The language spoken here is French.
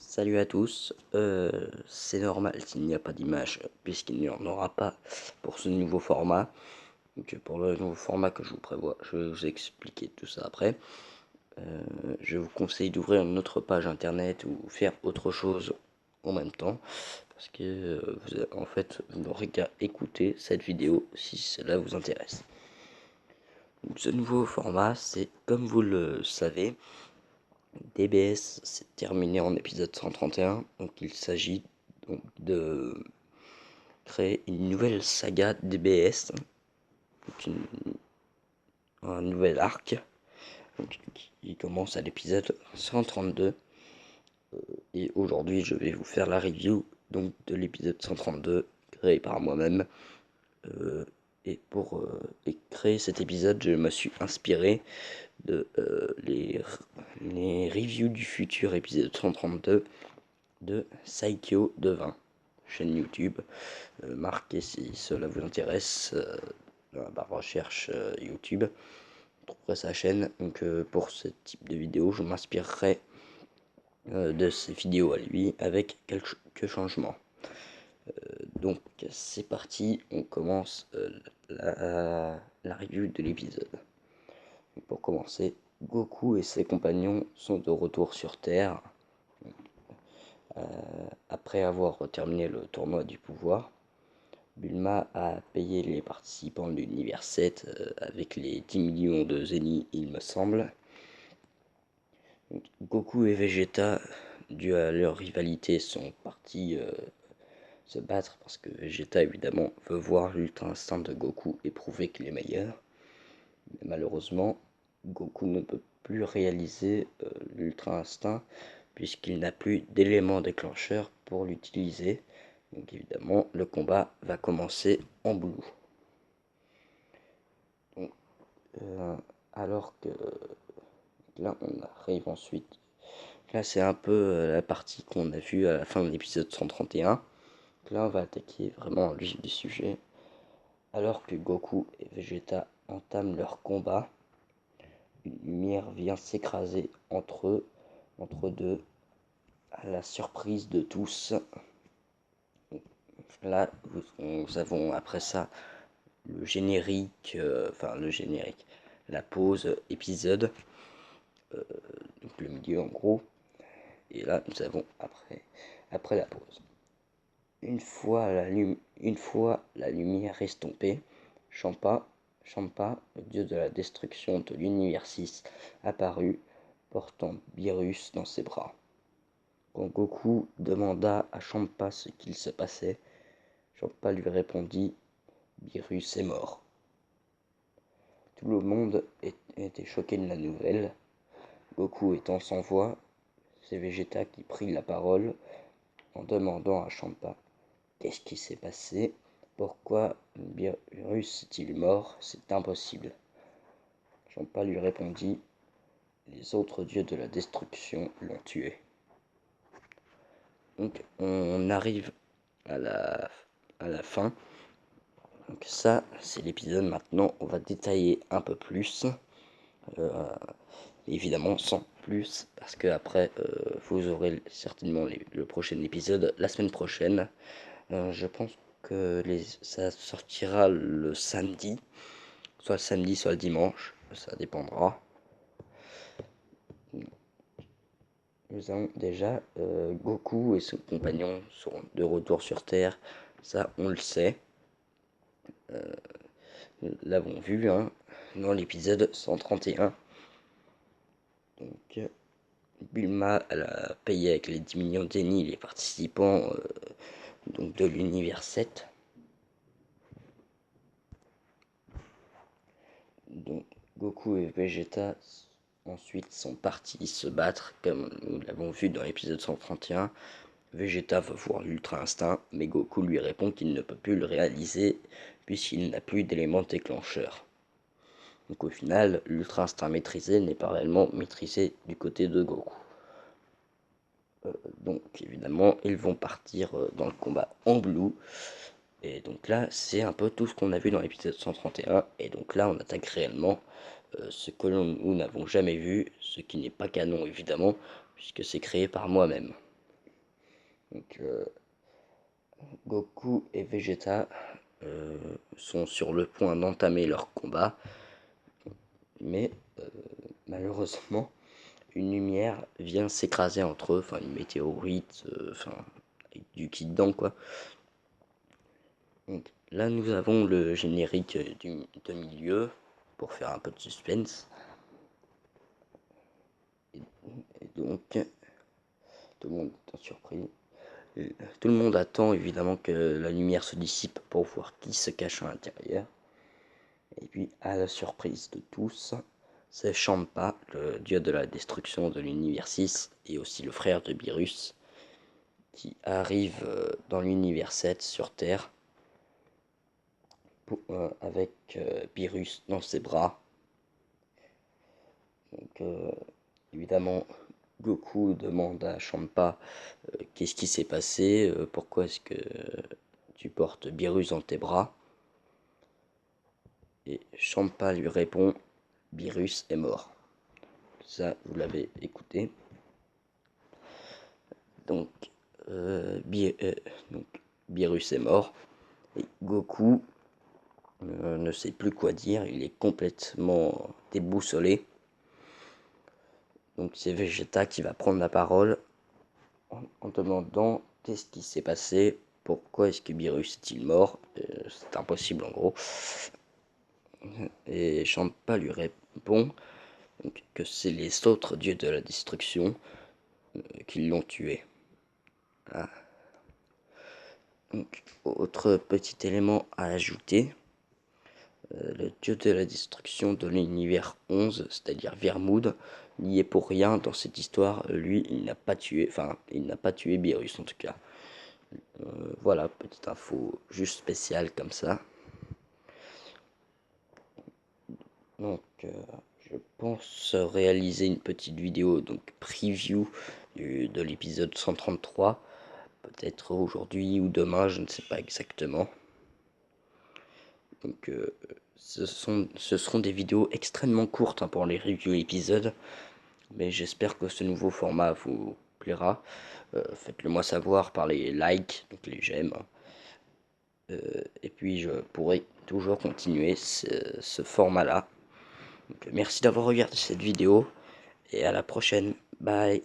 Salut à tous, c'est normal s'il n'y a pas d'image puisqu'il n'y en aura pas pour ce nouveau format. Donc pour le nouveau format que je vous prévois, je vais vous expliquer tout ça après. Je vous conseille d'ouvrir une autre page internet ou faire autre chose en même temps parce que en fait vous n'aurez qu'à écouter cette vidéo si cela vous intéresse. Donc, ce nouveau format, c'est comme vous le savez, DBS s'est terminé en épisode 131, donc il s'agit donc de créer une nouvelle saga DBS, donc un nouvel arc, donc, qui commence à l'épisode 132. Et aujourd'hui je vais vous faire la review donc de l'épisode 132 créé par moi-même. Et pour créer cet épisode, je me suis inspiré de les reviews du futur épisode 132 de Saikyo Devin, chaîne YouTube. Marquez si cela vous intéresse dans la barre recherche YouTube. Vous trouverez sa chaîne. Donc pour ce type de vidéo, je m'inspirerai de ces vidéos à lui avec quelques changements. Donc c'est parti, on commence la review de l'épisode. Pour commencer, Goku et ses compagnons sont de retour sur Terre après avoir terminé le tournoi du pouvoir. Bulma a payé les participants de l'univers 7 avec les 10 millions de zénith, il me semble. Donc, Goku et Vegeta, dû à leur rivalité, sont partis se battre parce que Vegeta évidemment veut voir l'ultra instinct de Goku et prouver qu'il est meilleur. Mais malheureusement, Goku ne peut plus réaliser l'ultra instinct puisqu'il n'a plus d'élément déclencheur pour l'utiliser. Donc évidemment, le combat va commencer en blue. Donc, alors que là, on arrive ensuite. Là, c'est un peu la partie qu'on a vue à la fin de l'épisode 131. Là, on va attaquer vraiment le vif du sujet. Alors que Goku et Vegeta entament leur combat, une lumière vient s'écraser entre deux, à la surprise de tous. Là, nous avons après ça le générique, la pause épisode, donc le milieu en gros. Et là, nous avons après la pause. Une fois la lumière estompée, Champa, le dieu de la destruction de l'univers 6, apparut, portant Beerus dans ses bras. Quand Goku demanda à Champa ce qu'il se passait, Champa lui répondit « Beerus est mort ». Tout le monde était choqué de la nouvelle. Goku étant sans voix, c'est Vegeta qui prit la parole en demandant à Champa « Qu'est-ce qui s'est passé? Pourquoi Beerus est-il mort? C'est impossible ». Champa lui répondit « Les autres dieux de la destruction l'ont tué ». Donc on arrive à la fin. Donc ça, c'est l'épisode. Maintenant, on va détailler un peu plus. Évidemment, sans plus, parce que après, vous aurez certainement le prochain épisode la semaine prochaine. Je pense que ça sortira le samedi, soit le samedi, soit le dimanche, ça dépendra. Nous avons déjà Goku et son compagnon sont de retour sur Terre, ça on le sait. Nous l'avons vu dans l'épisode 131. Donc Bulma elle a payé avec les 10 millions de zénith les participants donc de l'univers 7. Donc Goku et Vegeta ensuite sont partis se battre comme nous l'avons vu dans l'épisode 131. Vegeta veut voir l'ultra instinct, mais Goku lui répond qu'il ne peut plus le réaliser puisqu'il n'a plus d'élément déclencheur. Donc au final, l'ultra instinct maîtrisé n'est pas réellement maîtrisé du côté de Goku. Donc évidemment, ils vont partir dans le combat en blue. Et donc là, c'est un peu tout ce qu'on a vu dans l'épisode 131. Et donc là, on attaque réellement ce que nous n'avons jamais vu, ce qui n'est pas canon évidemment, puisque c'est créé par moi-même. Donc, Goku et Vegeta sont sur le point d'entamer leur combat, mais malheureusement, une lumière vient s'écraser entre eux, enfin une météorite, enfin avec du ki dedans quoi. Donc là nous avons le générique de milieu pour faire un peu de suspense. Et donc tout le monde est surpris. Tout le monde attend évidemment que la lumière se dissipe pour voir qui se cache à l'intérieur. Et puis à la surprise de tous, c'est Champa, le dieu de la destruction de l'univers 6 et aussi le frère de Beerus, qui arrive dans l'univers 7 sur Terre avec Beerus dans ses bras. Donc évidemment Goku demande à Champa qu'est-ce qui s'est passé, pourquoi est-ce que tu portes Beerus dans tes bras. Et Champa lui répond Beerus est mort. Ça vous l'avez écouté. Donc, Beerus est mort. Et Goku ne sait plus quoi dire, il est complètement déboussolé. Donc c'est Vegeta qui va prendre la parole en demandant qu'est-ce qui s'est passé, pourquoi est-ce que Beerus est-il mort, c'est impossible en gros. Et Champa lui répond donc, que c'est les autres dieux de la destruction qui l'ont tué. Ah. Donc, autre petit élément à ajouter, le dieu de la destruction de l'univers 11, c'est-à-dire Vermoud, n'y est pour rien dans cette histoire. Lui, il n'a pas tué, enfin, il n'a pas tué Beerus en tout cas. Voilà, petite info juste spéciale comme ça. Donc, je pense réaliser une petite vidéo, donc preview de l'épisode 133. Peut-être aujourd'hui ou demain, je ne sais pas exactement. Donc ce seront des vidéos extrêmement courtes pour les reviews épisodes. Mais j'espère que ce nouveau format vous plaira. Faites-le moi savoir par les likes, donc les j'aime. Et puis je pourrai toujours continuer ce format-là. Merci d'avoir regardé cette vidéo et à la prochaine. Bye.